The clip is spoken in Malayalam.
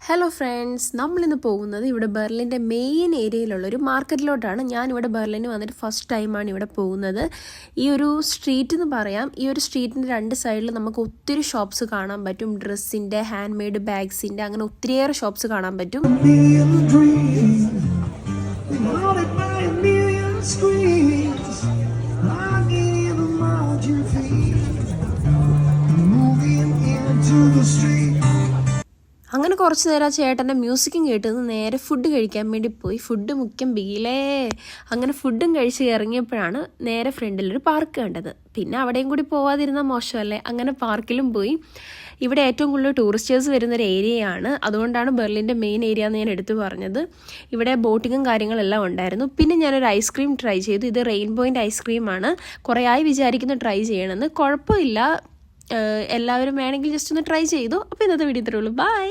ഹലോ ഫ്രണ്ട്സ്, നമ്മളിന്ന് പോകുന്നത് ഇവിടെ ബെർലിൻ്റെ മെയിൻ ഏരിയയിലുള്ളൊരു മാർക്കറ്റിലോട്ടാണ്. ഞാനിവിടെ ബെർലിന് വന്നിട്ട് ഫസ്റ്റ് ടൈമാണ് ഇവിടെ പോകുന്നത്. ഈ ഒരു സ്ട്രീറ്റ് എന്ന് പറയാം. ഈ ഒരു സ്ട്രീറ്റിൻ്റെ രണ്ട് സൈഡിൽ നമുക്ക് ഒത്തിരി ഷോപ്സ് കാണാൻ പറ്റും. ഡ്രസ്സിൻ്റെ, ഹാൻഡ് മെയ്ഡ് ബാഗ്സിൻ്റെ, അങ്ങനെ ഒത്തിരിയേറെ ഷോപ്സ് കാണാൻ പറ്റും. അങ്ങനെ കുറച്ച് നേരം ആ ചേട്ടൻ്റെ മ്യൂസിക്കും കേട്ടത് നേരെ ഫുഡ് കഴിക്കാൻ വേണ്ടി പോയി. ഫുഡ് മുഖ്യം ബീലേ. അങ്ങനെ ഫുഡും കഴിച്ച് ഇറങ്ങിയപ്പോഴാണ് നേരെ ഫ്രണ്ടിലൊരു പാർക്ക് കണ്ടത്. പിന്നെ അവിടെയും കൂടി പോവാതിരുന്നാൽ മോശമല്ലേ. അങ്ങനെ പാർക്കിലും പോയി. ഇവിടെ ഏറ്റവും കൂടുതൽ ടൂറിസ്റ്റേഴ്സ് വരുന്നൊരു ഏരിയയാണ്. അതുകൊണ്ടാണ് ബെർലിൻ്റെ മെയിൻ ഏരിയ എന്ന് ഞാൻ എടുത്തു പറഞ്ഞത്. ഇവിടെ ബോട്ടിങ്ങും കാര്യങ്ങളെല്ലാം ഉണ്ടായിരുന്നു. പിന്നെ ഞാനൊരു ഐസ്ക്രീം ട്രൈ ചെയ്തു. ഇത് റെയിൻബോയിൻ്റെ ഐസ്ക്രീമാണ്. കുറേ ആയി വിചാരിക്കുന്നു ട്രൈ ചെയ്യണമെന്ന്. കുഴപ്പമില്ല, എല്ലാവരും വേണമെങ്കിൽ ജസ്റ്റ് ഒന്ന് ട്രൈ ചെയ്തു. അപ്പോൾ ഇന്നത്തെ വീഡിയോ ഇത്രയേ ഉള്ളൂ. ബൈ.